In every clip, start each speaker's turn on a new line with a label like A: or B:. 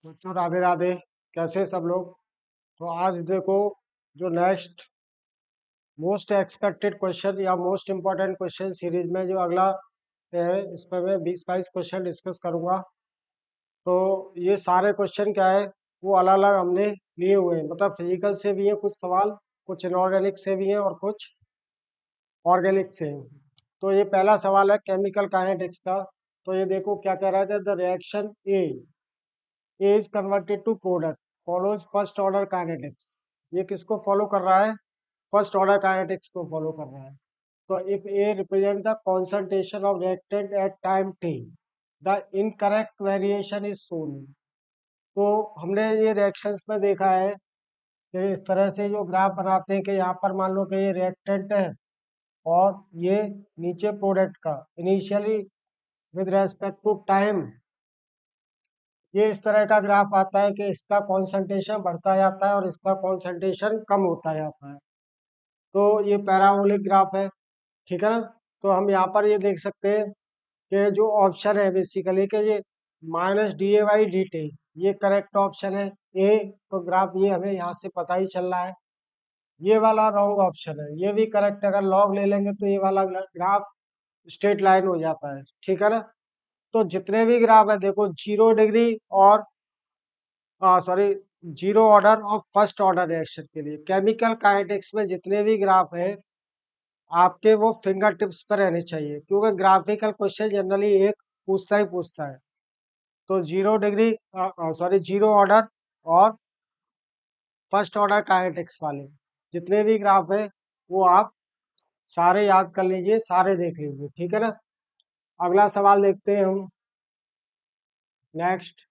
A: तो राधे राधे। कैसे सब लोग। तो आज देखो, जो नेक्स्ट मोस्ट एक्सपेक्टेड क्वेश्चन या मोस्ट इम्पोर्टेंट क्वेश्चन सीरीज में जो अगला है, इस पर मैं 20-22 क्वेश्चन डिस्कस करूंगा। तो ये सारे क्वेश्चन क्या है, वो अलग अलग हमने लिए हुए हैं। मतलब फिजिकल से भी है कुछ सवाल, कुछ इनऑर्गेनिक से भी हैं और कुछ ऑर्गेनिक से हैं। तो ये पहला सवाल है केमिकल काइनेटिक्स का। तो ये देखो क्या कह रहा है, the reaction A is converted to product follows first order kinetics. ये किसको फॉलो कर रहा है? फर्स्ट ऑर्डर काइनेटिक्स को फॉलो कर रहा है। तो if A represent the concentration of reactant at time t, the incorrect variation is shown. तो हमने ये रिएक्शंस में देखा है कि इस तरह से जो ग्राफ बनाते हैं कि यहाँ पर मान लो कि ये रिएक्टेंट है और ये नीचे प्रोडक्ट का initially with respect to time, ये इस तरह का ग्राफ आता है कि इसका कॉन्सेंट्रेशन बढ़ता जाता है और इसका कॉन्सेंट्रेशन कम होता जाता है। तो ये पैराबोलिक ग्राफ है, ठीक है ना। तो हम यहाँ पर ये देख सकते हैं कि जो ऑप्शन है बेसिकली कि ये -da/dt, ये करेक्ट ऑप्शन है ए। तो ग्राफ ये हमें यहाँ से पता ही चल रहा है। ये वाला रॉन्ग ऑप्शन है, ये भी करेक्ट। अगर लॉग ले लेंगे तो ये वाला ग्राफ स्ट्रेट लाइन हो जाता है, ठीक है ना। तो जितने भी ग्राफ है देखो, 0 डिग्री और सॉरी, 0 ऑर्डर और फर्स्ट ऑर्डर रिएक्शन के लिए केमिकल काइनेटिक्स में जितने भी ग्राफ है आपके, वो फिंगर टिप्स पर रहने चाहिए, क्योंकि ग्राफिकल क्वेश्चन जनरली एक पूछता ही पूछता है। तो 0 डिग्री, सॉरी, 0 ऑर्डर और फर्स्ट ऑर्डर काइनेटिक्स वाले जितने भी ग्राफ है वो आप सारे याद कर लीजिए, सारे देख लीजिए, ठीक है ना। अगला सवाल देखते हैं हम। Next,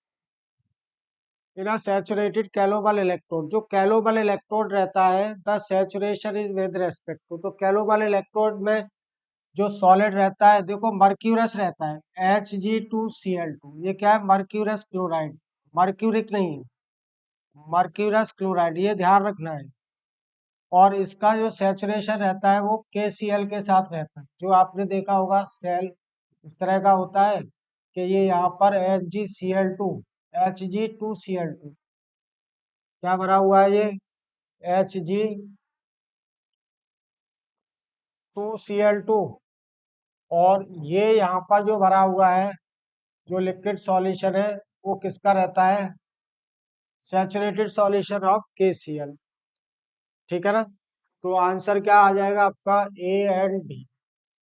A: in a saturated calomel electrode, जो कैलोबल इलेक्ट्रोड रहता है, the saturation is with respect to. तो कैलोबल इलेक्ट्रोड में जो सॉलिड रहता है, देखो मर्क्यूरस रहता है, Hg2Cl2। ये क्या है? मर्क्यूरस क्लोराइड, मर्क्यूरिक नहीं, मर्क्यूरस क्लोराइड, ये ध्यान रखना है। और इसका जो सैचुरेशन रहता है वो KCl के साथ रहता है। जो आपने देखा होगा सेल इस तरह का होता है कि ये यहाँ पर Hg2Cl2 क्या भरा हुआ है, ये Hg2Cl2। और ये यहाँ पर जो भरा हुआ है, जो लिक्विड सॉल्यूशन है, वो किसका रहता है? सैचुरेटेड सॉल्यूशन ऑफ KCl, ठीक है ना। तो आंसर क्या आ जाएगा आपका? A and B.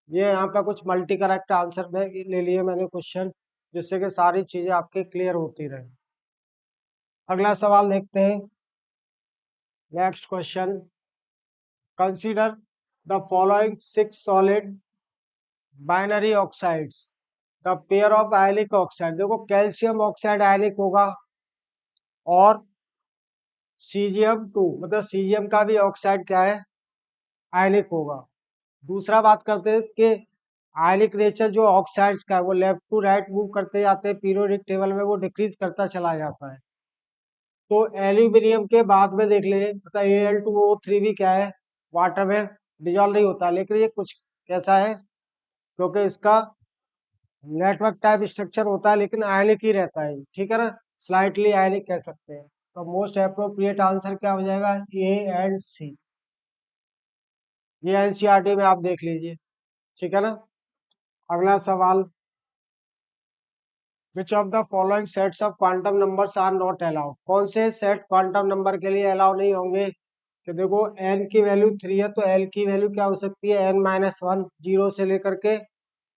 A: ये यहाँ पे कुछ मल्टी करेक्ट आंसर में ले लिए मैंने क्वेश्चन, जिससे कि सारी चीजें आपके क्लियर होती रहे। अगला सवाल देखते हैं। Next question, consider the following 6 solid binary oxides the pair of ionic oxide. देखो कैल्शियम ऑक्साइड आयनिक होगा और Cgm2, मतलब सीजियम का भी ऑक्साइड क्या है? आयनिक होगा। दूसरा बात करते हैं कि आयनिक नेचर जो ऑक्साइड्स का है वो लेफ्ट टू राइट मूव करते जाते हैं, पीरियोडिक टेबल में वो डिक्रीज करता चला जाता है। तो एल्यूमिनियम के बाद में देख लें, मतलब Al2O3 भी क्या है? वाटर में डिजॉल्व नहीं होता, लेकिन ये कुछ कैसा है, क्योंकि इसका नेटवर्क टाइप स्ट्रक्चर होता है लेकिन आयनिक ही रहता है, ठीक है ना। स्लाइटली आयनिक कह सकते हैं। तो मोस्ट अप्रोप्रिएट आंसर क्या हो जाएगा? ए एंड सी। ये एनसीईआरटी में आप देख लीजिए, ठीक है ना। अगला सवाल, which of the following sets of quantum numbers are not allowed. कौन से सेट क्वांटम नंबर के लिए अलाउ नहीं होंगे? कि देखो n की वैल्यू 3 है तो l की वैल्यू क्या हो सकती है? n-1, 0 से लेकर के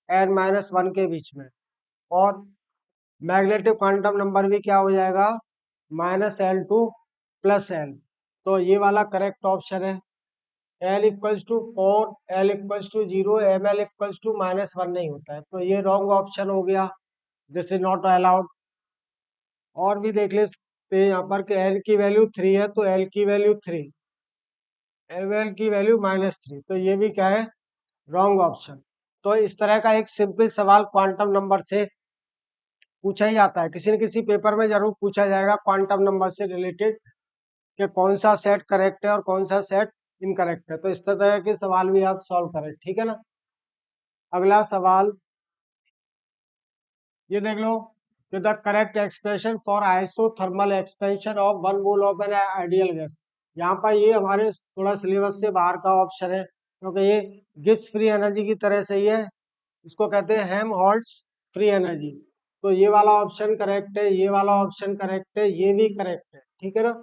A: n-1 के बीच में। और मैग्नेटिक क्वांटम नंबर भी क्या हो जाएगा? -L2 + L। तो ये वाला करेक्ट ऑप्शन है। L=4, L=0, Ml=-1 नहीं होता है, तो ये रॉन्ग ऑप्शन हो गया, दिस इज नॉट अलाउड। और भी देख लेते हैं यहाँ पर कि L की वैल्यू 3 है तो L की वैल्यू 3, Ml की वैल्यू -3, तो ये भी क्या है? Wrong option. तो इस तरह का एक सिंपल सवाल क्वांटम नंबर से पूछा ही जाता है, किसी न किसी पेपर में जरूर पूछा जाएगा क्वांटम नंबर से रिलेटेड, कि कौन सा सेट करेक्ट है और कौन सा सेट इनकरेक्ट है। तो इस तरह के सवाल भी आप सॉल्व करें, ठीक है ना। अगला सवाल ये देख लो कि the correct expression for isothermal expansion of one mole of an ideal gas. यहाँ पर ये हमारे थोड़ा सिलेबस से बाहर का ऑप्शन है, क्योंकि ये गिब्स फ्री एनर्जी की तरह से ही है, इसको कहते हैं हेल्महोल्ट्ज फ्री एनर्जी। तो ये वाला ऑप्शन करेक्ट है, ये वाला ऑप्शन करेक्ट है, ये भी करेक्ट है, ठीक है ना।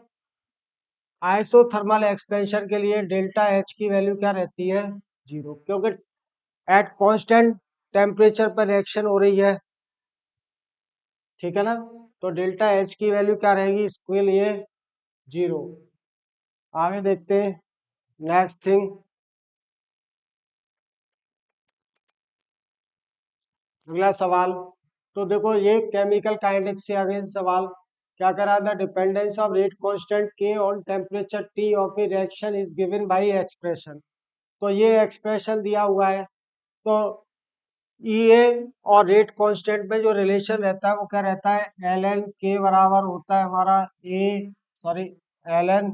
A: आइसोथर्मल एक्सपेंशन के लिए डेल्टा एच की वैल्यू क्या रहती है? 0, क्योंकि एट कांस्टेंट टेम्परेचर पर रिएक्शन हो रही है, ठीक है ना। तो डेल्टा एच की वैल्यू क्या रहेगी इसके लिए? 0। आगे देखते हैं नेक्स्ट थिंग। अगला सवाल, तो देखो ये केमिकल काइनेटिक्स से आगे सवाल क्या कर रहा था? डिपेंडेंस ऑफ रेट कांस्टेंट के on temperature T of A reaction is given by expression. तो ये एक्सप्रेशन दिया हुआ है, तो ए और रेट कांस्टेंट में जो रिलेशन रहता है वो क्या रहता है? एल एन के बराबर होता है हमारा ए, सॉरी, एल एन,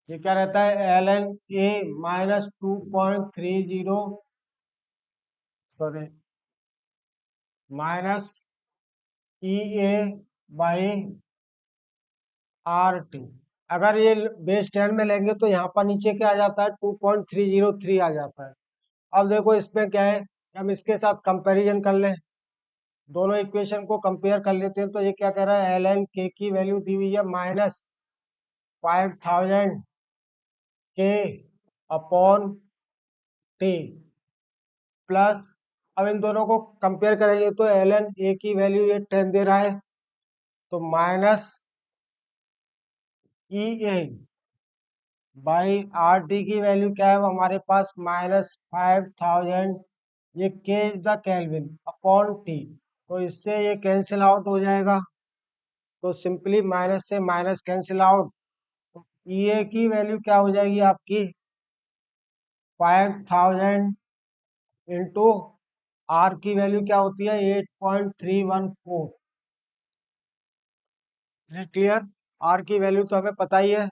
A: ये क्या रहता है? L N A minus 2.30, sorry, minus E A by R T. अगर ये बेस 10 में लेंगे तो यहाँ पर नीचे क्या आ जाता है? 2.303 आ जाता है। अब देखो इसमें क्या है, हम इसके साथ कंपैरिजन कर लें, दोनों इक्वेशन को कंपेयर कर लेते हैं। तो ये क्या कह रहा है? एल एन के की वैल्यू दी हुई है माइनस 5000 के अपॉन टी प्लस, अब इन दोनों को कंपेयर करेंगे तो एल एन ए की वैल्यू ये 10 दे रहा है, तो minus E A by R T की वैल्यू क्या है? वो हमारे पास माइनस 5000, ये के is the kelvin upon T, तो इससे ये कैंसिल आउट हो जाएगा। तो सिंपली माइनस से माइनस कैंसिल आउट, ई ए की वैल्यू क्या हो जाएगी आपकी? 5000 इंटू आर की वैल्यू क्या होती है? 8.314। क्लियर? आर की वैल्यू तो हमें पता ही है,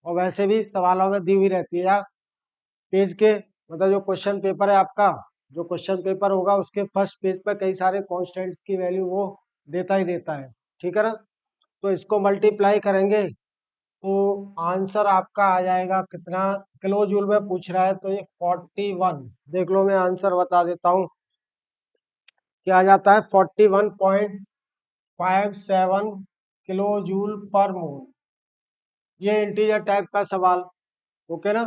A: और वैसे भी सवालों में दी हुई रहती है, या पेज के मतलब जो क्वेश्चन पेपर है आपका, जो क्वेश्चन पेपर होगा उसके फर्स्ट पेज पर कई सारे कॉन्स्टेंट्स की वैल्यू वो देता ही देता है, ठीक है ना। तो इसको मल्टीप्लाई करेंगे तो आंसर आपका आ जाएगा कितना? किलो जूल में पूछ रहा है, तो ये 41, देख लो मैं आंसर बता देता हूँ, क्या आ जाता है? 41.57 किलो जूल पर मोल। ये इंटीजर टाइप का सवाल, ओके ना।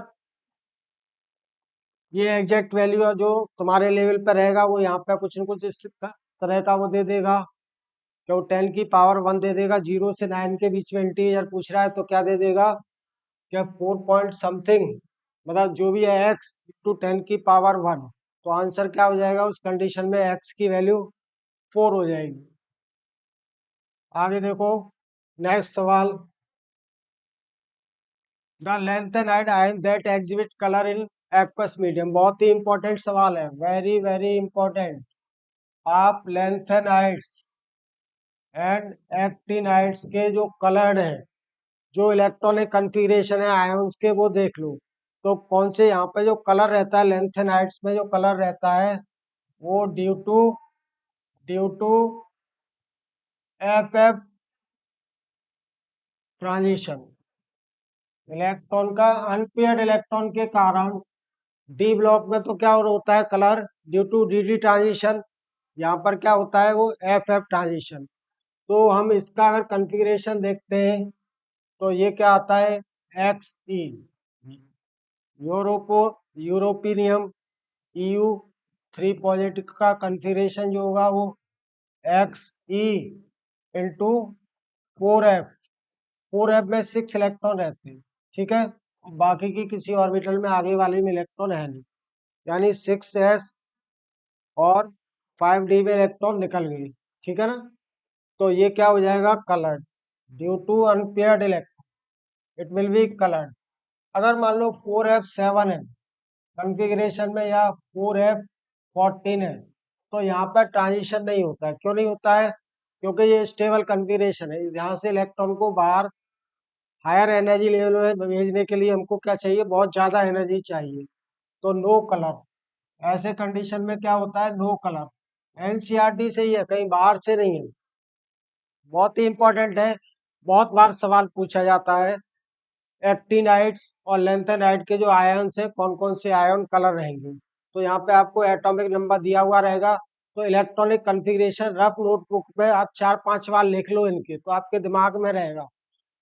A: ये एग्जैक्ट वैल्यू है जो तुम्हारे लेवल पर रहेगा, वो यहाँ पे कुछ न कुछ इस तरह का वो दे देगा, जो 10 की पावर 1 दे देगा। 0 से 9 के बीच में इंटीजर पूछ रहा है तो क्या दे देगा? क्या 4 पॉइंट समथिंग, मतलब जो भी है x टू 10 की पावर 1, तो आंसर क्या हो जाएगा उस कंडीशन में? x की वैल्यू 4 हो जाएगी। आगे देखो नेक्स्ट सवाल, the lanthanide ion that exhibit colour in aqueous medium. बहुत ही इंपॉर्टेंट सवाल है, वेरी वेरी इंपॉर्टेंट। आप लैंथेनाइड्स एंड एक्टिनाइड्स के जो कलर्ड है, जो इलेक्ट्रॉनिक कन्फिग्रेशन है आयंस के, वो देख लो। तो कौन से यहाँ पे जो कलर रहता है लैंथेनाइड्स में, जो कलर रहता है वो due to f f transition, electron का अनपेयर्ड इलेक्ट्रॉन के कारण डी ब्लॉक में तो क्या होता है colour? Due to d d transition. यहाँ पर क्या होता है? वो एफ एफ ट्रांजिशन। तो हम इसका अगर कन्फिग्रेशन देखते हैं तो ये क्या आता है? एक्स ई, यूरोपिनियम EU3 पॉजिटिव का कन्फिग्रेशन जो होगा वो x E into 4F। 4F में 6 इलेक्ट्रॉन रहते हैं, ठीक है, और बाकी की किसी ऑर्बिटल में आगे वाले में इलेक्ट्रॉन है नहीं, यानी 6s और 5d में इलेक्ट्रॉन निकल गए, ठीक है ना। तो ये क्या हो जाएगा? Coloured, due to unpaired electron it will be coloured. अगर मान लो 4F7 है कॉन्फ़िगरेशन में, या 4F14 है, तो यहाँ पर ट्रांजिशन नहीं होता है। क्यों नहीं होता है? क्योंकि ये स्टेबल कॉन्फ़िगरेशन है, यहाँ से इलेक्ट्रॉन को बाहर हायर एनर्जी लेवल में भेजने के लिए हमको क्या चाहिए? बहुत ज़्यादा एनर्जी चाहिए, तो नो कलर। ऐसे कंडीशन में क्या होता है? No colour. एनसीईआरटी से ही है, कहीं बाहर से नहीं है। बहुत ही इंपॉर्टेंट है, बहुत बार सवाल पूछा जाता है। एक्टिनाइड और लेंथेनाइड के जो आयन्स हैं, कौन कौन से आयन कलर रहेंगे। तो यहाँ पे आपको एटॉमिक नंबर दिया हुआ रहेगा। तो इलेक्ट्रॉनिक कॉन्फ़िगरेशन रफ नोटबुक पे आप 4-5 बार लिख लो इनके, तो आपके दिमाग में रहेगा।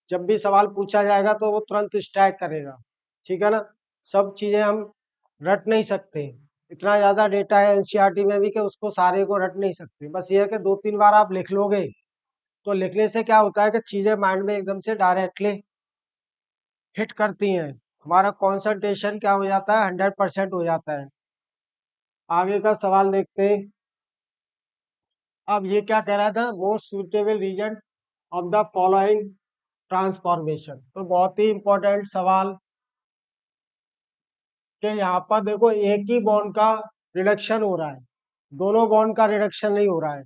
A: जब भी सवाल पूछा जाएगा तो वो तुरंत स्ट्राइक करेगा। ठीक है ना। सब चीजें हम रट नहीं सकते, इतना ज्यादा डेटा है एनसीईआरटी में भी कि उसको सारे को रट नहीं सकते। बस ये है कि 2-3 बार आप लिख लोगे, तो लिखने से क्या होता है कि चीजें माइंड में एकदम से डायरेक्टली हिट करती हैं। हमारा कंसंट्रेशन क्या हो जाता है, 100% हो जाता है। आगे का सवाल देखते हैं। अब ये क्या कह रहा था, most suitable reason of the following transformation. तो बहुत ही इंपॉर्टेंट सवाल कि यहाँ पर देखो एक ही बॉन्ड का रिडक्शन हो रहा है, दोनों बॉन्ड का रिडक्शन नहीं हो रहा है।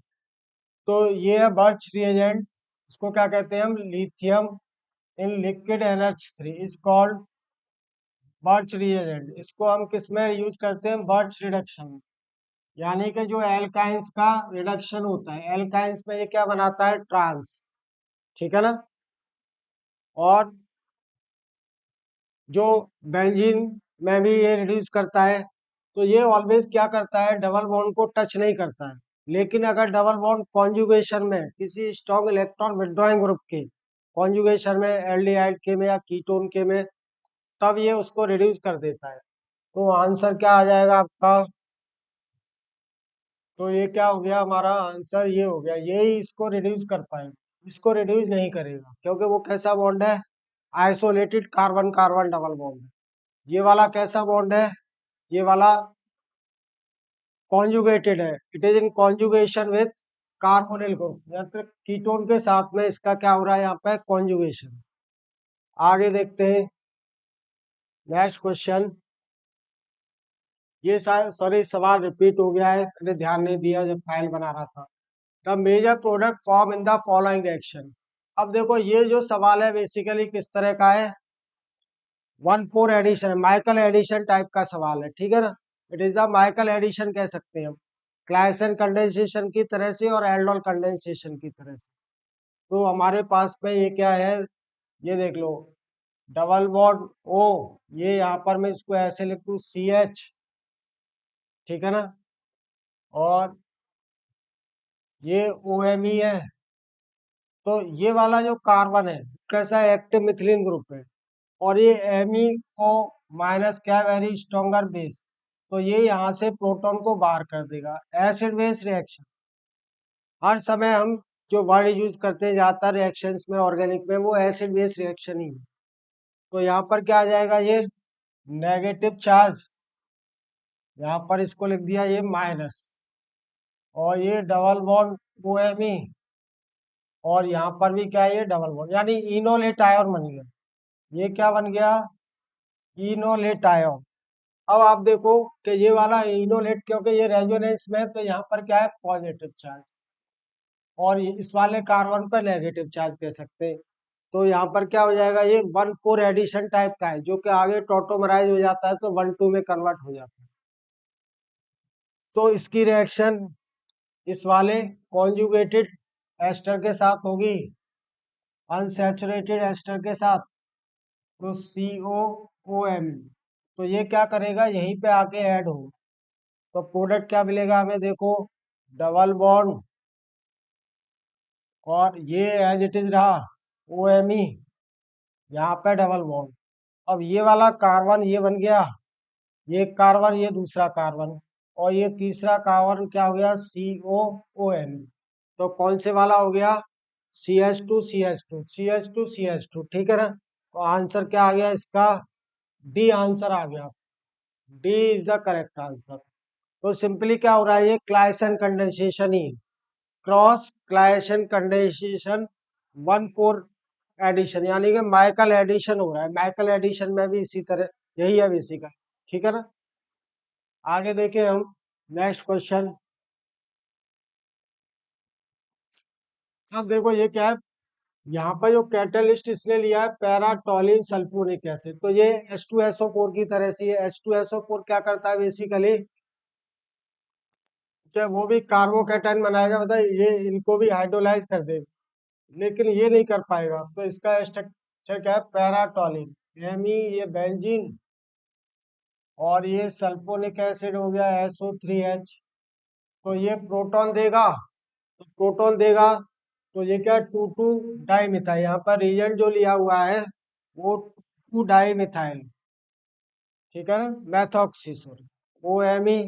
A: तो ये है बर्च रिएजेंट, इसको क्या कहते हैं हम, lithium in liquid NH3 is called birch reagent. इसको हम किस में यूज करते हैं, बर्च रिडक्शन, यानी कि जो एल्काइंस का रिडक्शन होता है, एल्काइंस में ये क्या बनाता है, ट्रांस। ठीक है ना। और जो बेंजीन में भी ये रिड्यूस करता है। तो ये ऑलवेज क्या करता है, डबल बॉन्ड को टच नहीं करता है। लेकिन अगर डबल बॉन्ड कॉन्जुगेशन में किसी स्ट्रॉन्ग इलेक्ट्रॉन विड्रॉइंग ग्रुप के कॉन्जुगेशन में, एल्डिहाइड के में या कीटोन के में, तब ये उसको रिड्यूस कर देता है। तो आंसर क्या आ जाएगा आपका, तो ये क्या हो गया, हमारा आंसर ये हो गया, यही इसको रिड्यूस कर पाएगा। इसको रिड्यूस नहीं करेगा क्योंकि वो कैसा बॉन्ड है, isolated carbon carbon double bond है। ये वाला कैसा बॉन्ड है, ये वाला कॉन्जुगेटेड है, it is in conjugation with carbonyl group, मतलब कीटोन के साथ में इसका क्या हो रहा है यहाँ पे, कॉन्जुगेशन। आगे देखते हैं नेक्स्ट क्वेश्चन। ये शायद सॉरी सवाल रिपीट हो गया है, मैंने ध्यान नहीं दिया जब फाइल बना रहा था। The major product form in the following reaction. अब देखो ये जो सवाल है बेसिकली किस तरह का है, 1,4 एडिशन, माइकल एडिशन टाइप का सवाल है। ठीक है ना। It is the Michael addition कह सकते हैं हम, क्लाइसन कंडेंसेशन की तरह से और एल्डोल कंडेंसेशन की तरह से। तो हमारे पास में ये क्या है, ये देख लो, डबल बॉन्ड ओ, ये यहाँ पर मैं इसको ऐसे लिख दूं CH। ठीक है ना। और ये OMe है। तो ये वाला जो कार्बन है कैसा है, एक्टिव मिथिलीन ग्रुप है। और ये MeO- क्या, वेरी स्ट्रॉन्गर बेस। तो ये यहाँ से प्रोटॉन को बाहर कर देगा। एसिड बेस रिएक्शन, हर समय हम जो वर्ड यूज करते हैं ज्यादातर रिएक्शंस में, ऑर्गेनिक में, वो एसिड बेस रिएक्शन ही है। तो यहाँ पर क्या आ जाएगा, ये नेगेटिव चार्ज, यहाँ पर इसको लिख दिया ये माइनस। और ये डबल बॉन्ड OMe, और यहाँ पर भी क्या है, ये डबल बॉन्ड, यानी इनोलेट आयन बन गया। ये क्या बन गया, इनोलेट आयन। अब आप देखो कि ये वाला इनोलेट, क्योंकि ये रेजोनेंस में है, तो यहाँ पर क्या है, पॉजिटिव चार्ज। और इस वाले कार्बन पर नेगेटिव चार्ज कह सकते हैं। तो यहाँ पर क्या हो जाएगा, ये 1,4 एडिशन टाइप का है, जो कि आगे टोटोमराइज हो जाता है तो 1,2 में कन्वर्ट हो जाता है। तो इसकी रिएक्शन इस वाले कॉन्जुगेटेड एस्टर के साथ होगी अनसैचुरेटेड एस्टर के साथ, तो COOM। तो ये क्या करेगा, यहीं पे आके ऐड होगा। तो प्रोडक्ट क्या मिलेगा हमें, देखो, डबल बॉन्ड, और ये एज इट इज रहा OMe, यहाँ पे डबल बॉन्ड। अब ये वाला कार्बन ये बन गया, ये कार्बन, ये दूसरा कार्बन, और ये तीसरा कार्बन क्या हो गया, COON। तो कौन से वाला हो गया, CH2 CH2 CH2 ठीक है ना। तो आंसर क्या आ गया इसका, डी आंसर आ गया। D is the correct answer. तो सिंपली क्या हो रहा है, ये क्लाइसन कंडेंसेशन ही, क्रॉस क्लाइसन कंडेंसेशन 1,4 एडिशन, यानी कि माइकल एडिशन हो रहा है। माइकल एडिशन में भी इसी तरह यही है बेसिकली। ठीक है ना। आगे देखें हम नेक्स्ट क्वेश्चन। अब देखो ये क्या है, यहाँ पर जो कैटलिस्ट इसने लिया है पैराटोलिन सल्फोनिक एसिड। तो ये H2SO4 की तरह से, ये H2SO4 क्या करता है बेसिकली, क्या वो भी कार्बोकैटायन बनाएगा, बताइए, ये इनको भी हाइड्रोलाइज कर दे, लेकिन ये नहीं कर पाएगा। तो इसका स्ट्रक्चर क्या है, पैराटोलिन, एमी ये बेंजीन, और ये सल्फोनिक एसिड हो गया SO3H। तो ये प्रोटॉन देगा, तो प्रोटॉन देगा, तो ये क्या, 2 डाई मिथाइल, यहाँ पर रीजन जो लिया हुआ है वो 2 डाई मिथाइल, ठीक है ना, मैथॉक्सी सॉरी, OMe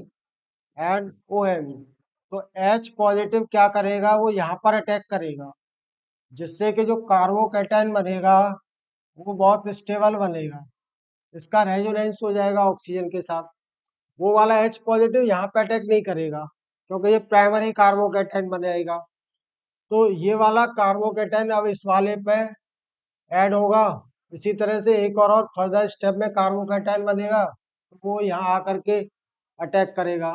A: एंड OMe। तो H पॉजिटिव क्या करेगा, वो यहाँ पर अटैक करेगा, जिससे कि जो कार्बोकैटायन बनेगा वो बहुत स्टेबल बनेगा, इसका रेजोनेंस हो जाएगा ऑक्सीजन के साथ। वो वाला H पॉजिटिव यहाँ पे अटैक नहीं करेगा, क्योंकि ये प्राइमरी कार्बोकैटायन बनेगा। तो ये वाला कार्बोकैटायन अब इस वाले पे ऐड होगा। इसी तरह से एक और फर्दर स्टेप में कार्बोकैटायन बनेगा, तो वो यहाँ आकर के अटैक करेगा।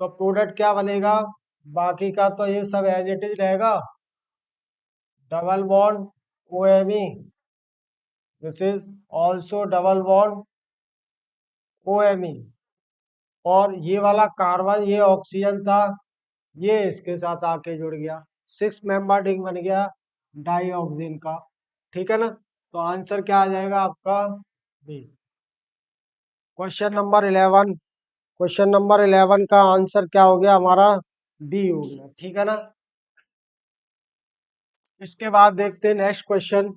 A: तो प्रोडक्ट क्या बनेगा, बाकी का तो ये सब एज इट इज रहेगा, double bond OMe, this is also double bond OMe, और ये वाला कार्बन, ये ऑक्सीजन था, ये इसके साथ आके जुड़ गया, 6 मेंबर रिंग बन गया डाईऑक्सीजन का, ठीक है ना। तो आंसर क्या आ जाएगा आपका, बी। क्वेश्चन नंबर 11 का आंसर क्या हो गया हमारा, डी हो गया, ठीक है ना। इसके बाद देखते हैं नेक्स्ट क्वेश्चन,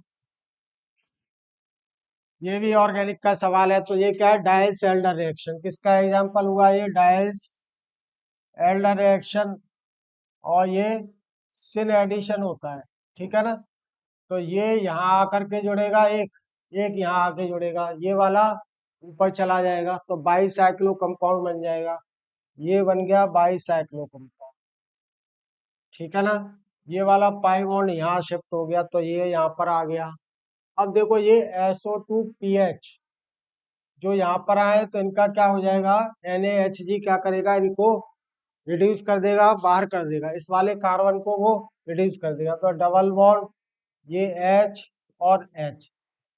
A: ये भी ऑर्गेनिक का सवाल है। तो ये क्या है, डायल्स एल्डर रिएक्शन, किसका एग्जांपल हुआ, ये डायल्स एल्डर रिएक्शन, और ये सिन एडिशन होता है, ठीक है ना। तो ये यहाँ आकर के जुड़ेगा, एक एक यहाँ आके जुड़ेगा, ये वाला ऊपर चला जाएगा, तो बाईसाइक्लो कंपाउंड बन जाएगा, ये बन गया बाईसाइक्लो कंपाउंड, ठीक है ना। ये वाला पाई बॉन्ड यहाँ शिफ्ट हो गया, तो ये यहाँ पर आ गया। अब देखो ये SO2PH जो यहाँ पर आए, तो इनका क्या हो जाएगा, NaHG क्या करेगा, इनको रिड्यूस कर देगा, बाहर कर देगा, इस वाले कार्बन को वो रिड्यूस कर देगा। तो डबल बॉन्ड ये H और H,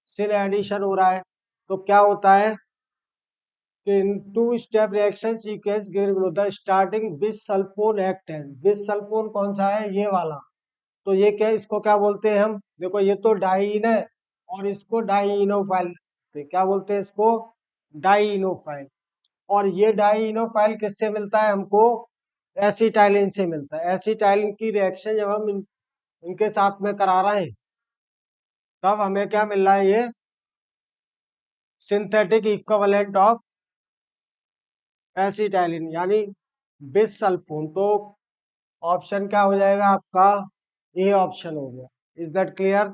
A: सिन एडिशन हो रहा है। तो क्या होता है कि in 2 step reaction sequence given below, the starting bisulfone act है, बिसल्फोन कौन सा है, ये वाला। तो ये क्या, इसको क्या बोलते हैं हम, देखो ये तो डाईन है, और इसको डाईइनोफाइल, क्या बोलते हैं इसको, डाईइनोफाइल। और ये डाईइनोफाइल किससे मिलता है हमको, एसिटाइलिन से मिलता है। एसिटाइलिन की रिएक्शन जब हम इनके साथ में करा रहे हैं, तब हमें क्या मिल रहा है, ये सिंथेटिक इक्विवेलेंट ऑफ एसिटाइलिन, यानी बिसल्फोन। तो ऑप्शन क्या हो जाएगा आपका, ए ऑप्शन हो गया। Is that clear.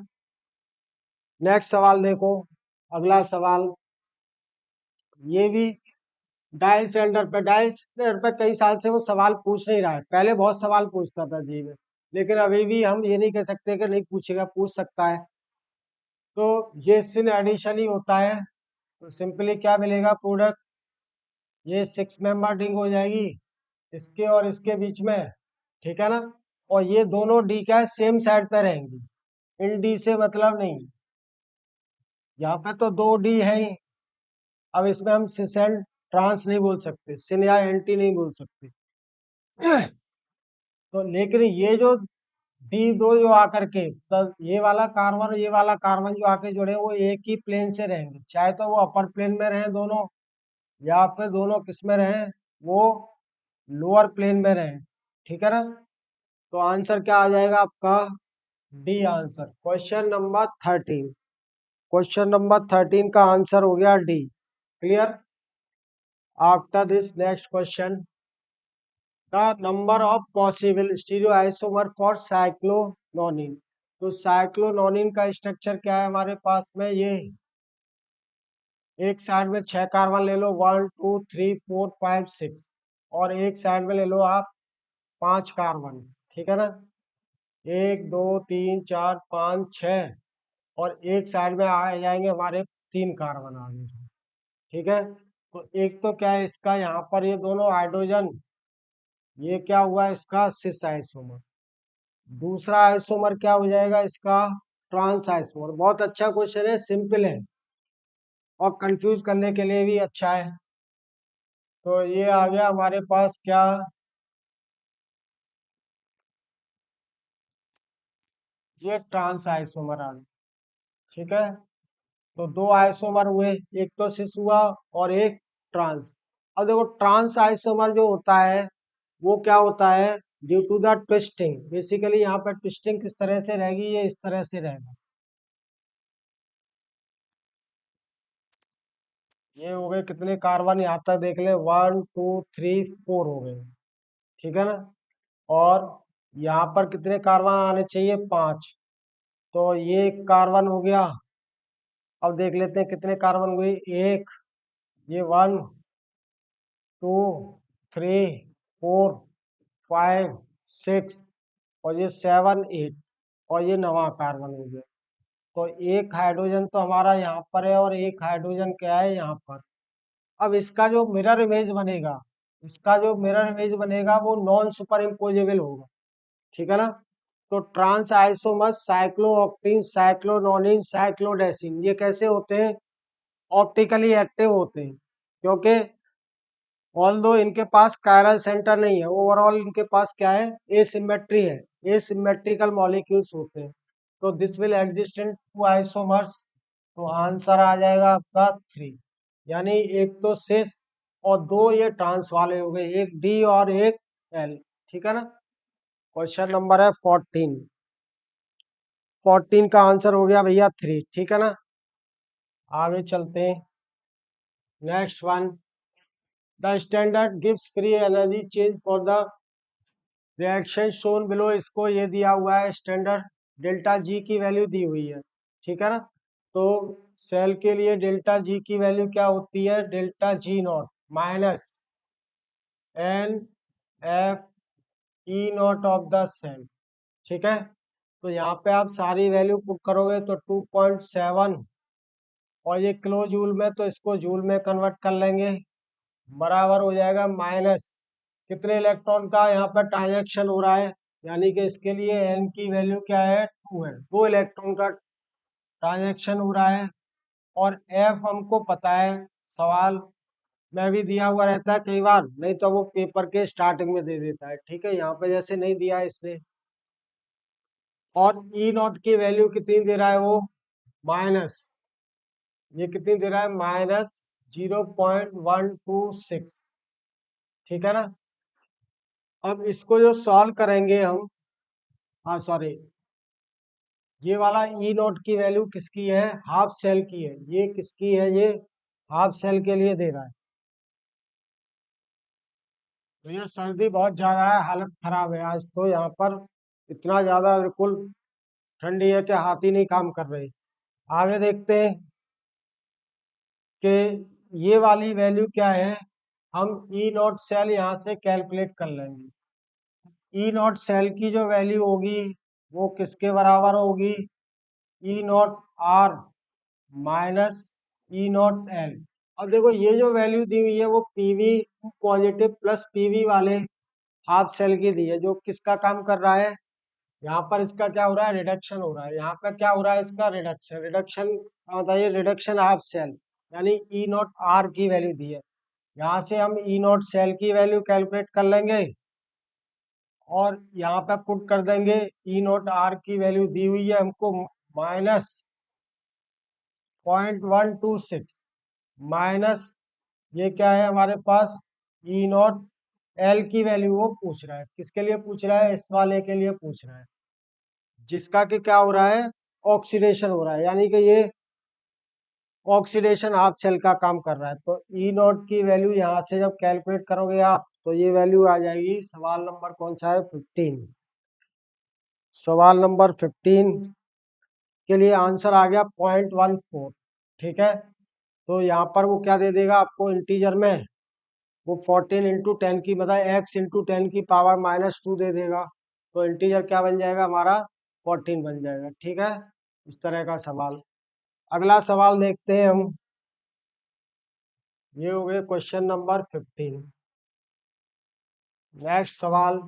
A: नेक्स्ट सवाल देखो, अगला सवाल, ये भी डायल सेंटर पे, डायल सेंटर पे कई साल से वो सवाल पूछ नहीं रहा है, पहले बहुत सवाल पूछता था जी में, लेकिन अभी भी हम ये नहीं कह सकते कि नहीं पूछेगा, पूछ सकता है। तो ये सिन एडिशन ही होता है, तो सिंपली क्या मिलेगा प्रोडक्ट, ये 6 मेंबर रिंग हो जाएगी इसके और इसके बीच में, ठीक है ना। और ये दोनों डी क्या है, सेम साइड पे रहेंगी, इन डी से मतलब नहीं, यहाँ पे तो 2 डी है ही। अब इसमें हम सिस एंड ट्रांस नहीं बोल सकते, सिन या एंटी नहीं बोल सकते। तो लेकिन ये जो डी दो जो आकर के, तो ये वाला कार्बन और ये वाला कार्बन जो आके जुड़े, वो एक ही प्लेन से रहेंगे, चाहे तो वो अपर प्लेन में रहे दोनों, या फिर दोनों किस में रहे, वो लोअर प्लेन में रहे, ठीक है ना। तो आंसर क्या आ जाएगा आपका, डी आंसर। क्वेश्चन नंबर 13 का आंसर हो गया D. Clear. After this next question, the number of possible stereoisomer for cyclononyne. तो साइक्लोनोनिन का स्ट्रक्चर क्या है हमारे पास में, ये एक साइड में 6 कार्बन ले लो, 1 2 3 4 5 6, और एक साइड में ले लो आप 5 कार्बन, ठीक है ना, 1 2 3 4 5 6, और एक साइड में आ जाएंगे हमारे 3 कार्बन आगे से, ठीक है। तो एक तो क्या है इसका, यहाँ पर ये दोनों हाइड्रोजन, ये क्या हुआ इसका सिस आइसोमर, दूसरा आइसोमर क्या हो जाएगा इसका, ट्रांस आइसोमर। बहुत अच्छा क्वेश्चन है, सिंपल है, और कंफ्यूज करने के लिए भी अच्छा है। तो ये आ गया हमारे पास क्या, ये ट्रांस आइसोमर आ गए। ठीक है, तो दो आइसोमर हुए, एक तो सिस हुआ और एक ट्रांस। अब देखो ट्रांस आइसोमर जो होता है वो क्या होता है, due to the twisting, basically यहाँ पर ट्विस्टिंग किस तरह से रहेगी, ये इस तरह से रहेगा। ये हो गए कितने कार्बन, यहाँ तक देख ले, 1 2 3 4 हो गए। ठीक है ना, और यहाँ पर कितने कार्बन आने चाहिए, 5। तो ये कार्बन हो गया। अब देख लेते हैं कितने कार्बन हुए, एक, ये 1 2 3 4 5 6, और ये 7 8, और ये 9वां कार्बन हो गया। तो एक हाइड्रोजन तो हमारा यहाँ पर है और एक हाइड्रोजन क्या है यहाँ पर। अब इसका जो मिरर इमेज बनेगा, इसका जो मिरर इमेज बनेगा वो नॉन सुपर इम्पोजेबल होगा। ठीक है ना, तो ट्रांस आइसोमर्स साइक्लोऑक्टीन, साइक्लोनोनिन, साइक्लोडेसिन ये कैसे होते हैं, ऑप्टिकली एक्टिव होते हैं, क्योंकि ऑल दो इनके पास कायरल सेंटर नहीं है, ओवरऑल इनके पास क्या है, एसिमेट्री है, एसिमेट्रिकल मॉलिक्यूल्स होते हैं। तो this will exist in to isomers. तो आंसर आ जाएगा आपका 3, यानी एक तो सिस और दो ये ट्रांस वाले हो गए, एक डी और एक एल। ठीक है ना, क्वेश्चन नंबर है 14। 14 का आंसर हो गया भैया 3। ठीक है ना, आगे चलते हैं। Next one, the standard gives free energy change for the reaction shown below. इसको ये दिया हुआ है स्टैंडर्ड, डेल्टा जी की वैल्यू दी हुई है। ठीक है ना, तो सेल के लिए डेल्टा जी की वैल्यू क्या होती है, delta G nought minus n F E nought of the cell. ठीक है, तो यहाँ पे आप सारी वैल्यू पुट करोगे तो 2.7, और ये किलो जूल में, तो इसको जूल में कन्वर्ट कर लेंगे, बराबर हो जाएगा माइनस कितने इलेक्ट्रॉन का यहाँ पर ट्रांजेक्शन हो रहा है, यानी कि इसके लिए एन की वैल्यू क्या है, 2 है, 2 इलेक्ट्रॉन का ट्रांजेक्शन हो रहा है। और एफ हमको पता है, सवाल में भी दिया हुआ रहता है कई बार, नहीं तो वो पेपर के स्टार्टिंग में दे देता है। ठीक है, यहाँ पे जैसे नहीं दिया है इसने। और ई नॉट की वैल्यू कितनी दे रहा है वो, माइनस, ये कितनी दे रहा है, -0.126। ठीक है ना, अब इसको जो सॉल्व करेंगे हम, हाँ सॉरी, ये वाला ई नोट की वैल्यू किसकी है, हाफ सेल की है, ये किसकी है, ये हाफ सेल के लिए दे रहा है। तो ये सर्दी बहुत ज्यादा है, हालत खराब है आज तो यहाँ पर, इतना ज्यादा बिल्कुल ठंडी है कि हाथ ही नहीं काम कर रहे। आगे देखते हैं कि ये वाली वैल्यू क्या है, हम ई नॉट सेल यहाँ से कैलकुलेट कर लेंगे। ई नॉट सेल की जो वैल्यू होगी वो किसके बराबर होगी, E naught R minus E naught L. अब देखो ये जो वैल्यू दी हुई है वो पीवी पॉजिटिव प्लस पीवी वाले हाफ सेल की दी है, जो किसका काम कर रहा है, यहाँ पर इसका क्या हो रहा है, रिडक्शन हो रहा है, यहाँ पर क्या हो रहा है, इसका रिडक्शन। रिडक्शन बताइए, रिडक्शन हाफ सेल, यानी ई नॉट आर की वैल्यू दी है। यहाँ से हम ई नॉट सेल की वैल्यू कैलकुलेट कर लेंगे और यहाँ पे पुट कर देंगे ई नॉट आर की वैल्यू दी हुई है हमको, -0.126 माइनस, ये क्या है हमारे पास, ई नॉट एल की वैल्यू वो पूछ रहा है, किसके लिए पूछ रहा है, इस वाले के लिए पूछ रहा है, जिसका कि क्या हो रहा है, ऑक्सीडेशन हो रहा है, यानी कि ये ऑक्सीडेशन हाफ सेल का काम कर रहा है। तो ई नॉट की वैल्यू यहाँ से जब कैलकुलेट करोगे आप, तो ये वैल्यू आ जाएगी, सवाल नंबर कौन सा है, 15। सवाल नंबर 15 के लिए आंसर आ गया 0.14। ठीक है, तो यहाँ पर वो क्या दे देगा आपको इंटीजर में, वो 14 इंटू 10 की, मतलब x इंटू 10 की पावर -2 दे देगा। तो इंटीजर क्या बन जाएगा हमारा, 14 बन जाएगा। ठीक है, इस तरह का सवाल। अगला सवाल देखते हैं हम, ये हो गए क्वेश्चन नंबर 15। नेक्स्ट सवाल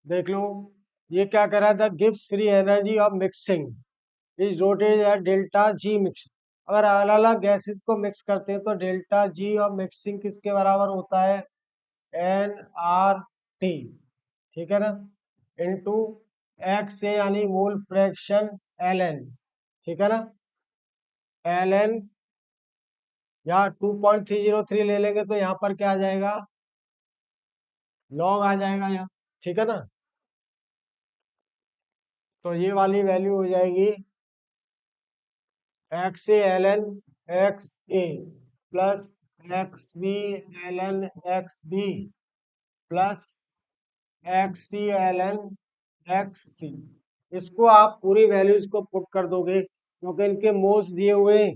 A: देख लो, ये क्या कह रहा है, द गिव्स free energy of mixing is rotated at delta G mix. अगर अलग अलग गैसेस को मिक्स करते हैं तो डेल्टा जी ऑफ मिक्सिंग किसके बराबर होता है, एन आर टी। ठीक है ना, इनटू एक्स ए यानी मोल फ्रैक्शन एल एन, ठीक है ना, एल एन या 2.303 ले लेंगे तो यहाँ पर क्या आ जाएगा, लॉग आ जाएगा यहाँ, ठीक है ना। तो ये वाली वैल्यू हो जाएगी X A L N X A plus X B L N X B plus X C L N X C. इसको आप पूरी वैल्यूज को पुट कर दोगे क्योंकि इनके मोल्स दिए हुए हैं,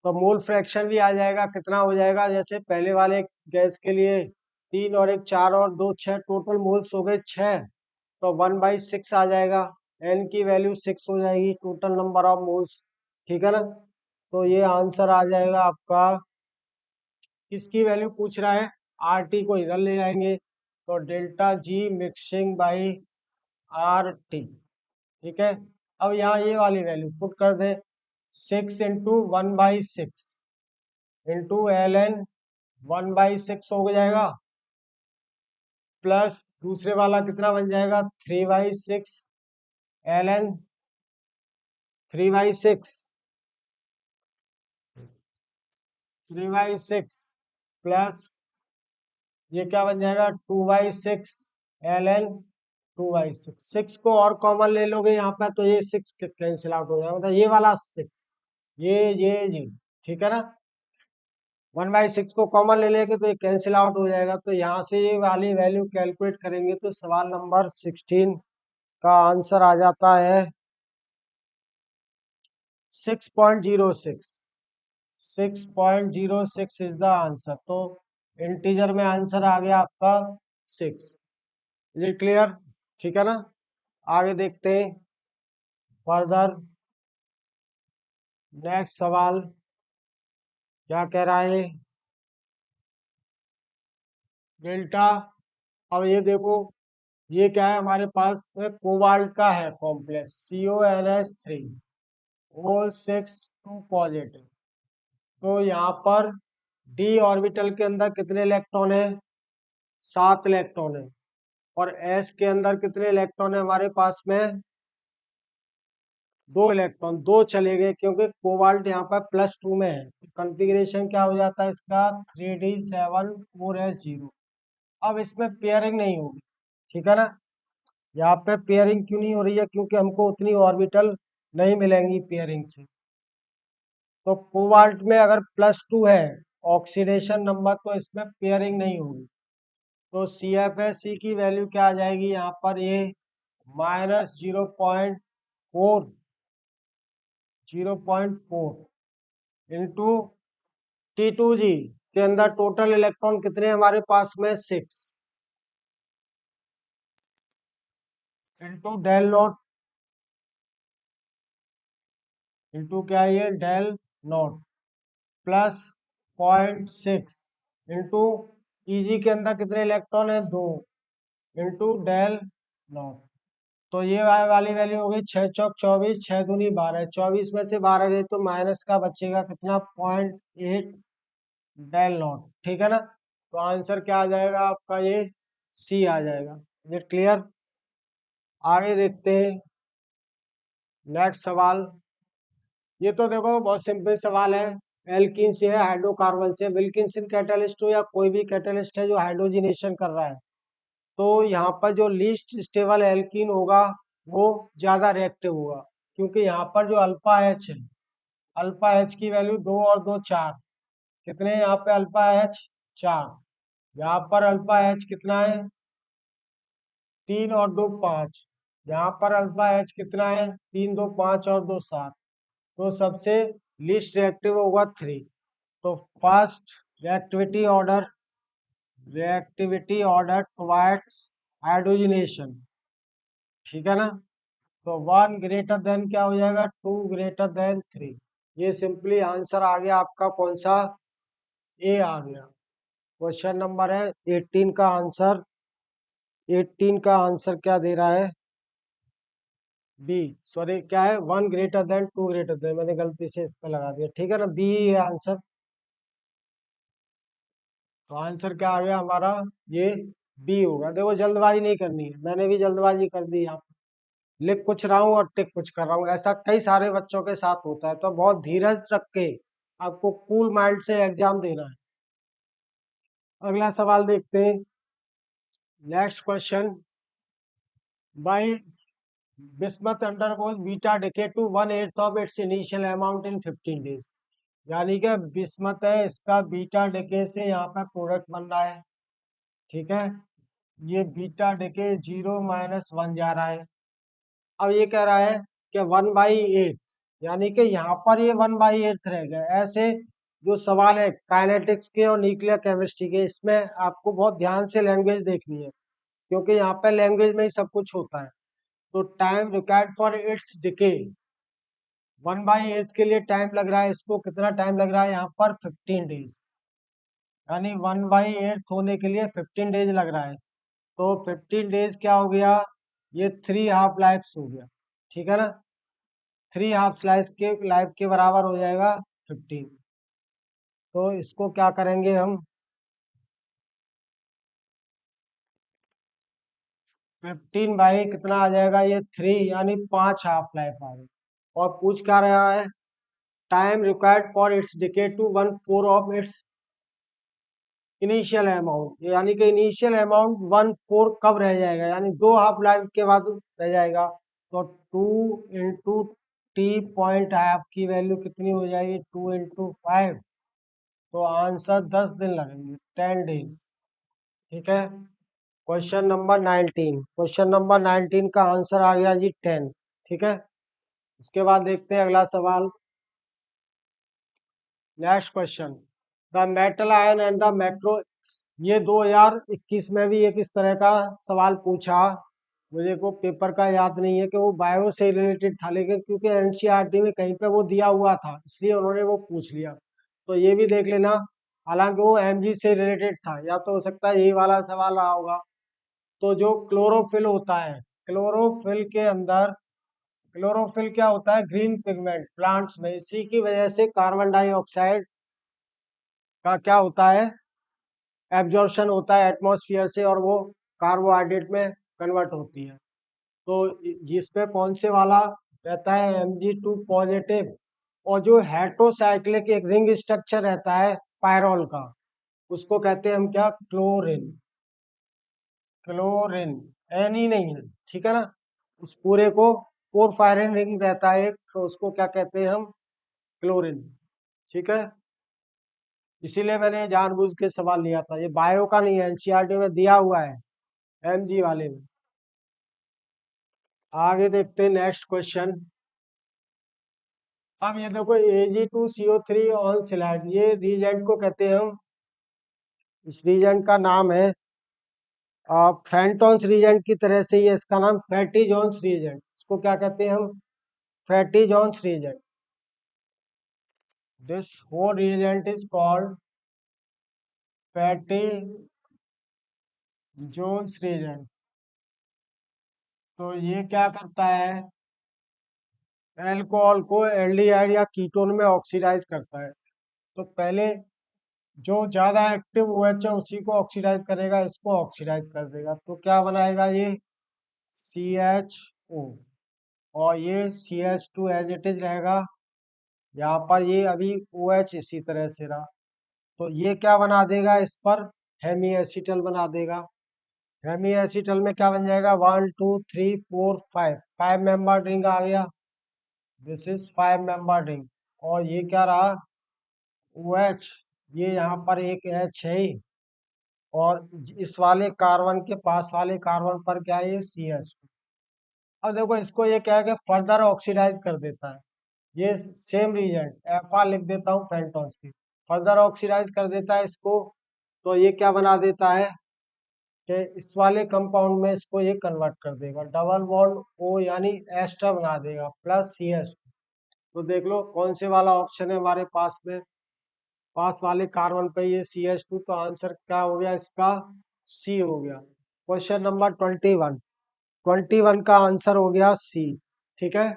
A: तो मोल फ्रैक्शन भी आ जाएगा। कितना हो जाएगा, जैसे पहले वाले गैस के लिए 3 और 1 4 और 2 6, टोटल मोल्स हो गए 6, तो 1/6 आ जाएगा। एन की वैल्यू 6 हो जाएगी, टोटल नंबर ऑफ मोल्स, ठीक है ना। तो ये आंसर आ जाएगा आपका। किसकी वैल्यू पूछ रहा है, आर टी को इधर ले जाएंगे तो delta G mixing by R T, ठीक है। अब यहाँ ये वाली वैल्यू पुट कर दे, 6 इंटू 1/6 इंटू एल एन 1/6 हो जाएगा, प्लस दूसरे वाला कितना बन जाएगा, 3/6 एल एन 3/6 3/6 प्लस ये क्या बन जाएगा, 2/6 एल एन 2/6। 6 को और कॉमन ले लोगे यहाँ पे तो ये 6 कैंसिल आउट हो जाएगा, मतलब ये वाला 6, ये ठीक है ना। 1/6 को कॉमन ले लेके तो ये कैंसिल आउट हो जाएगा, तो यहाँ से ये वाली वैल्यू कैलकुलेट करेंगे तो सवाल नंबर 16 का आंसर आ जाता है 6.06। 6.06 इज द आंसर। तो इंटीजर में आंसर आ गया आपका 6। ये क्लियर, ठीक है ना। आगे देखते हैं फर्दर। नेक्स्ट सवाल क्या कह रहा है, डेल्टा। अब ये देखो, ये क्या है हमारे पास में, कोबाल्ट का है कॉम्प्लेक्स CONH3 O 6 2 पॉजिटिव। तो यहाँ पर डी ऑर्बिटल के अंदर कितने इलेक्ट्रॉन है, 7 इलेक्ट्रॉन है, और एस के अंदर कितने इलेक्ट्रॉन है हमारे पास में, 2 इलेक्ट्रॉन। 2 चले गए क्योंकि कोबाल्ट यहाँ पर +2 में है, तो कंफिग्रेशन क्या हो जाता है इसका, 3D7 4S0। अब इसमें पेयरिंग नहीं होगी, ठीक है ना। यहाँ पे पेयरिंग क्यों नहीं हो रही है, क्योंकि हमको उतनी ऑर्बिटल नहीं मिलेंगी पेयरिंग से। तो कोबाल्ट में अगर +2 है ऑक्सीडेशन नंबर, तो इसमें पेयरिंग नहीं होगी। तो CFSE की वैल्यू क्या आ जाएगी यहाँ पर, ये -0.4 इंटू T2G के अंदर टोटल इलेक्ट्रॉन कितने हमारे पास में, 6 इंटू डेल नॉट, इंटू क्या है ये, del nought plus 0.6 into E G के अंदर कितने इलेक्ट्रॉन है, 2 इंटू डेल नॉट। तो ये वाली वैल्यू हो गई 6 चौक 24, 6 दूनी 12, 24 में से 12 गए तो माइनस का बचेगा कितना, 0.8 डेल नॉट, ठीक है ना। तो आंसर क्या आ जाएगा आपका, ये सी आ जाएगा। ये क्लियर। आगे देखते हैं नेक्स्ट सवाल। ये तो देखो बहुत सिंपल सवाल है, एल्कीन से है, हाइड्रोकार्बन से। विल्किंसन कैटलिस्ट हो या कोई भी कैटलिस्ट है जो हाइड्रोजिनेशन कर रहा है, तो यहाँ पर जो लीस्ट स्टेबल एल्कीन होगा वो ज्यादा रिएक्टिव होगा, क्योंकि यहाँ पर जो अल्फा एच है, अल्फा एच की वैल्यू 2 और 2 4, कितने यहाँ पे अल्फा एच 4, यहाँ पर अल्फा एच कितना है, 3 और 2 5, यहाँ पर अल्फा एच कितना है, 3 2 5 और 2 7, तो सबसे लीस्ट रिएक्टिव होगा 3। तो first reactivity order towards hydrogenation, ठीक है ना। तो 1 ग्रेटर देन क्या हो जाएगा, 2 ग्रेटर देन 3। ये सिंपली आंसर आ गया आपका कौन सा, ए आ गया। क्वेश्चन नंबर है 18 का आंसर, 18 का आंसर क्या दे रहा है, बी। सॉरी क्या है, 1 ग्रेटर देन 2 ग्रेटर देन, मैंने गलती से इस पे लगा दिया, ठीक है ना, बी है आंसर। तो आंसर क्या आ गया हमारा, ये बी होगा। देखो जल्दबाजी नहीं करनी है, मैंने भी जल्दबाजी कर दी यहाँ पे। लिख कुछ रहा हूँ और टिक कुछ कर रहा हूँ, ऐसा कई सारे बच्चों के साथ होता है। तो बहुत धीरज रख के आपको कूल माइंड से एग्जाम देना है। अगला सवाल देखते हैं। Next question, by bismuth undergoes beta decay to 1/8 of its initial amount in 15 days. यानी कि बिस्मथ है, इसका बीटा डिके से यहाँ पे प्रोडक्ट बन रहा है, ठीक है। ये बीटा डिके 0 - 1 जा रहा है। अब ये कह रहा है कि 1/8, यानी कि यहाँ पर ये 1/8 रह गया। ऐसे जो सवाल है काइनेटिक्स के और न्यूक्लियर केमिस्ट्री के, इसमें आपको बहुत ध्यान से लैंग्वेज देखनी है, क्योंकि यहाँ पे लैंग्वेज में ही सब कुछ होता है। तो time required for its decay, 1/8 के लिए टाइम लग रहा है, इसको कितना टाइम लग रहा है यहाँ पर 15 डेज, यानी 1/8 होने के लिए 15 डेज लग रहा है। तो 15 डेज क्या हो गया, ये 3 हाफ लाइफ्स हो गया, ठीक है ना। 3 हाफ लाइफ के बराबर हो जाएगा 15। तो इसको क्या करेंगे हम, 15 बाई कितना आ जाएगा, ये 3, यानी 5 हाफ लाइफ आ गई। और पूछ क्या रहा है, time required for its decay to 1/4 of its initial amount, यानी कि इनिशियल अमाउंट 1/4 कब रह जाएगा, यानी 2 हाफ लाइफ के बाद रह जाएगा। तो 2 इंटू टी पॉइंट हाफ की वैल्यू कितनी हो जाएगी, 2 इंटू 5। तो आंसर 10 दिन लगेंगे, 10 डेज, ठीक है। क्वेश्चन नंबर 19 का आंसर आ गया जी 10, ठीक है। इसके बाद देखते हैं अगला सवाल। Next question, the metal ion and the macro, ये 2021 में भी एक इस तरह का सवाल पूछा। मुझे को पेपर का याद नहीं है कि वो बायो से रिलेटेड था, लेकिन क्योंकि एनसीईआरटी में कहीं पे वो दिया हुआ था, इसलिए उन्होंने वो पूछ लिया। तो ये भी देख लेना, हालांकि वो एमजी से रिलेटेड था, या तो हो सकता है यही वाला सवाल रहा होगा। तो जो क्लोरोफिल होता है, क्लोरोफिल के अंदर, क्लोरोफिल क्या होता है, ग्रीन पिगमेंट प्लांट्स में, इसी की वजह से कार्बन डाइऑक्साइड का क्या होता है, एब्जॉर्प्शन होता है एटमॉस्फेयर से, और वो कार्बोहाइड्रेट में कन्वर्ट होती है। तो जिसपे कौन से वाला रहता है, Mg2 पॉजिटिव। और जो हेट्रोसाइक्लिक एक रिंग स्ट्रक्चर रहता है पायरोल का, उसको कहते हैं हम क्या, क्लोरीन। क्लोरीन एन ही नहीं है, ठीक है ना। उस पूरे को पोरफायरिन रिंग रहता है एक, तो उसको क्या कहते हैं हम, क्लोरीन, ठीक है। इसीलिए मैंने जानबूझ के सवाल लिया था, ये बायो का नहीं है, एनसीईआरटी में दिया हुआ है एमजी वाले में। आगे देखते हैं नेक्स्ट क्वेश्चन। अब ये देखो Ag2CO3 ऑन स्लाइड, ये रीजेंट को कहते हैं हम, इस रीजेंट का नाम है फेंटोन्स रीजेंट की तरह से ये इसका नाम फैटी जोन्स रीजेंट, इसको क्या कहते हैं हम, fatty zones region. This whole region is called fatty zones region. तो ये क्या करता है, एल्कोहल को एल्डिहाइड या कीटोन में ऑक्सीडाइज करता है। तो पहले जो ज्यादा एक्टिव OH है उसी को ऑक्सीडाइज करेगा, इसको ऑक्सीडाइज कर देगा, तो क्या बनाएगा ये CHO, और ये CH2 एज इट इज रहेगा। यहाँ पर ये अभी OH इसी तरह से रहा, तो ये क्या बना देगा, इस पर हेमी एसिटल बना देगा। हेमी एसिटल में क्या बन जाएगा, 1 2 3 4 5, 5 मेंबर रिंग आ गया। This is 5 member ring. और ये क्या रहा, OH, ये यहाँ पर एक H है ही, और इस वाले कार्बन के पास वाले कार्बन पर क्या है, ये CH2। अब देखो इसको ये क्या है कि फर्दर ऑक्सीडाइज कर देता है, ये सेम रीजेंट FR लिख देता हूँ पेंटोन्स की, फर्दर ऑक्सीडाइज कर देता है इसको। तो ये क्या बना देता है कि इस वाले कंपाउंड में इसको ये कन्वर्ट कर देगा, डबल बॉन्ड O यानी एस्टर बना देगा प्लस CH2। तो देख लो कौन से वाला ऑप्शन है हमारे पास में, पास वाले कार्बन पे ये CH2, तो आंसर क्या हो गया इसका, C हो गया। क्वेश्चन नंबर 21 का आंसर हो गया C, ठीक है।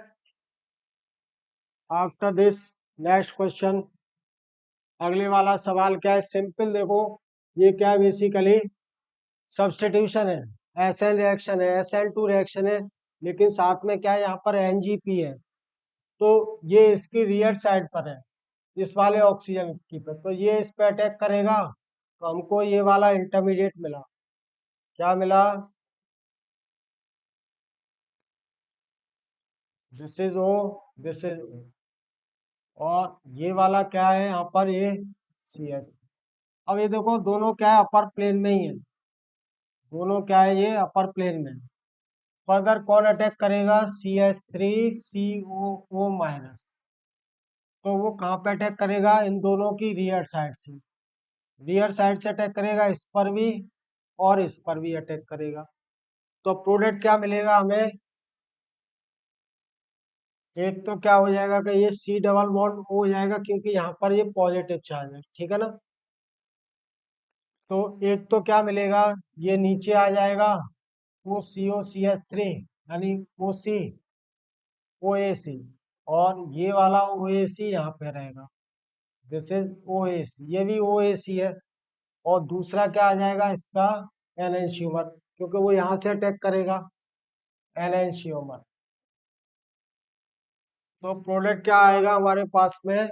A: आफ्टर दिस नेक्स्ट क्वेश्चन, अगले वाला सवाल क्या है, सिंपल देखो, ये क्या है, बेसिकली सब्स्टिट्यूशन है, SN रिएक्शन है, SN2 रिएक्शन है। लेकिन साथ में क्या है, यहाँ पर NGP है, तो ये इसकी रियर साइड पर है, इस वाले ऑक्सीजन की पर, तो ये इस पे अटैक करेगा, तो हमको ये वाला इंटरमीडिएट मिला। क्या मिला? This is O, this is O, और ये वाला क्या है यहाँ पर, ये CS। अब ये देखो दोनों क्या है, अपर प्लेन में ही है, दोनों क्या है, ये अपर प्लेन में है। फर्दर कौन अटैक करेगा? CH3COO माइनस, तो वो कहाँ पे अटैक करेगा? इन दोनों की रियर साइड से, रियर साइड से अटैक करेगा, इस पर भी और इस पर भी अटैक करेगा। तो प्रोडक्ट क्या मिलेगा हमें? एक तो क्या हो जाएगा कि ये C डबल बॉन्ड हो जाएगा, क्योंकि यहाँ पर ये पॉजिटिव चार्ज है, ठीक है ना। तो एक तो क्या मिलेगा, ये नीचे आ जाएगा, वो COCH3 यानी OC OAC, और ये वाला OAC यहाँ पे रहेगा, दिस इज OAC, ये भी OAC है। और दूसरा क्या आ जाएगा इसका? एनएंशियोमर, क्योंकि वो यहाँ से अटैक करेगा, एनएंशियोमर। तो प्रोडक्ट क्या आएगा हमारे पास में?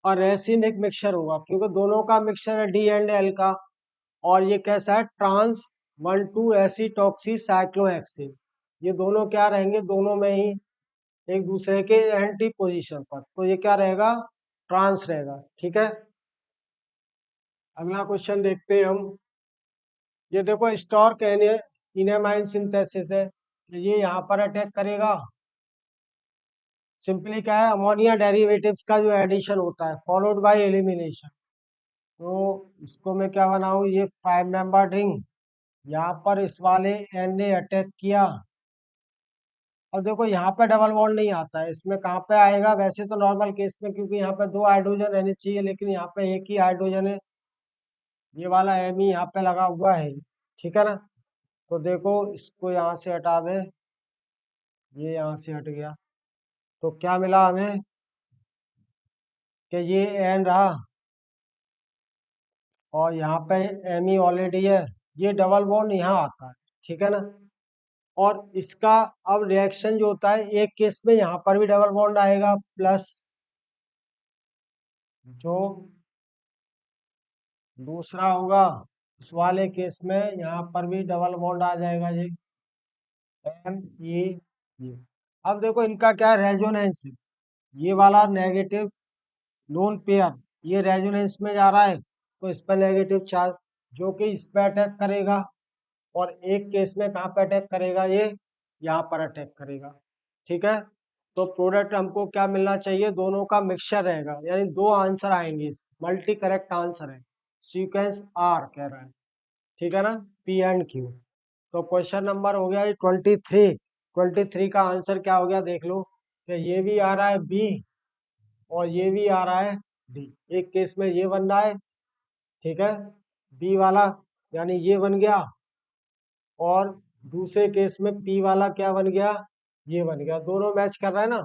A: और रेसिनिक मिक्सचर होगा, क्योंकि दोनों का मिक्सचर है डी एंड एल का, और ये कैसा है? Trans 1,2 acetoxy cyclohexene. ये दोनों क्या रहेंगे? दोनों में ही एक दूसरे के एंटी पोजीशन पर, तो ये क्या रहेगा? ट्रांस रहेगा, ठीक है। अगला क्वेश्चन देखते हैं हम। ये देखो स्टॉर्क इनेमाइन सिंथेसिस है, ये यहाँ पर अटैक करेगा। सिंपली क्या है, अमोनिया डेरिवेटिव्स का जो एडिशन होता है फॉलोड बाय एलिमिनेशन। तो इसको मैं क्या बनाऊं, ये 5 मेंबर रिंग, यहाँ पर इस वाले एन ने अटैक किया। और देखो यहाँ पे डबल बॉन्ड नहीं आता है, इसमें कहाँ पे आएगा? वैसे तो नॉर्मल केस में, क्योंकि यहाँ पे 2 हाइड्रोजन रहने चाहिए, लेकिन यहाँ पे एक ही हाइड्रोजन है, ये वाला एम ही यहाँ पे लगा हुआ है, ठीक है ना। तो देखो इसको यहाँ से हटा दे, ये यहाँ से हट गया, तो क्या मिला हमें कि ये एन रहा, और यहाँ पे एम ही ऑलरेडी है, ये डबल बॉन्ड यहाँ आता है, ठीक है ना। और इसका अब रिएक्शन जो होता है, एक केस में यहाँ पर भी डबल बॉन्ड आएगा, प्लस जो दूसरा होगा उस वाले केस में यहाँ पर भी डबल बॉन्ड आ जाएगा, ये ये। अब देखो इनका क्या रेजोनेंस है, ये वाला नेगेटिव लोन पेयर, ये रेजोनेंस में जा रहा है, तो इस पर नेगेटिव चार्ज जो कि इस पे अटैक करेगा, और एक केस में कहाँ पे अटैक करेगा? ये यहाँ पर अटैक करेगा, ठीक है। तो प्रोडक्ट हमको क्या मिलना चाहिए? दोनों का मिक्सचर रहेगा, यानी 2 आंसर आएंगे, मल्टी करेक्ट आंसर है, सीक्वेंस आर कह रहा है, ठीक है ना, P&Q। तो क्वेश्चन नंबर हो गया ये 23 का आंसर क्या हो गया देख लो, कि ये भी आ रहा है बी, और ये भी आ रहा है डी। एक केस में ये बन रहा है, ठीक है, बी वाला, यानी ये बन गया, और दूसरे केस में पी वाला क्या बन गया? ये बन गया, दोनों मैच कर रहा है ना,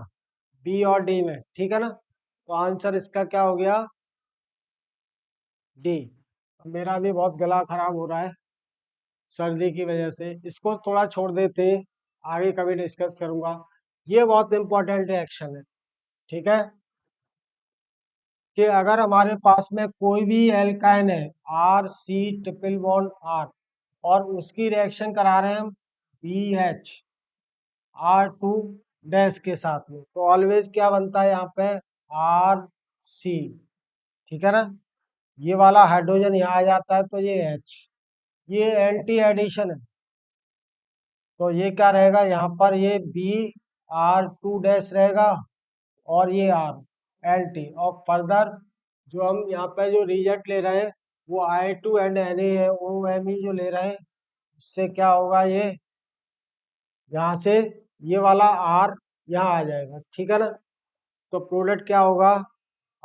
A: बी और डी में, ठीक है ना। तो आंसर इसका क्या हो गया? डी। मेरा भी बहुत गला खराब हो रहा है सर्दी की वजह से, इसको थोड़ा छोड़ देते, आगे कभी डिस्कस करूंगा। ये बहुत इंपॉर्टेंट रिएक्शन है, ठीक है, कि अगर हमारे पास में कोई भी एल्काइन है, RC ट्रिपल बॉन्ड R, और उसकी रिएक्शन करा रहे हैं हम BH R2 डैश के साथ में, तो ऑलवेज क्या बनता है यहाँ पे? RC, ठीक है ना। ये वाला हाइड्रोजन यहाँ आ जाता है, तो ये H, ये एंटी एडिशन है, तो ये क्या रहेगा यहाँ पर? ये BR2 डैश रहेगा, और ये R एंटी, और फर्दर जो हम यहाँ पे जो रिजल्ट ले रहे हैं वो I2 एंड Na है, OMe जो ले रहे हैं, उससे क्या होगा? ये यहाँ से ये वाला R यहाँ आ जाएगा, ठीक है ना। तो प्रोडक्ट क्या होगा?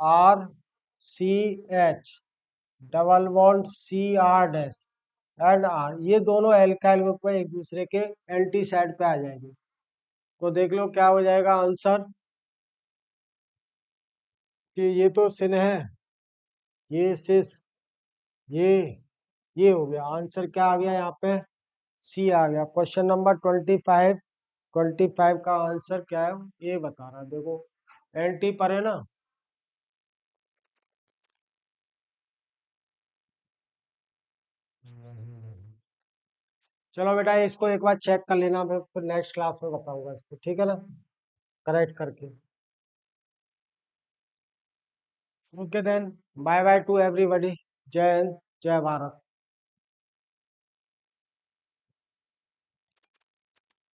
A: RCH double bond CR dash and R, ये दोनों एल्काइल ग्रुप में एक दूसरे के एंटी साइड पे आ जाएंगे। तो देख लो क्या हो जाएगा आंसर, कि ये तो सिन है, ये सिस, ये ये हो गया, आंसर क्या आ गया यहाँ पे? सी आ गया। क्वेश्चन नंबर 25 25 का आंसर क्या है ये बता रहा है। देखो एंटी पर है ना। चलो बेटा इसको एक बार चेक कर लेना, मैं फिर नेक्स्ट क्लास में बताऊंगा इसको, ठीक है ना, करेक्ट करके। Okay then, bye bye to everybody. जय हिंद, जय भारत।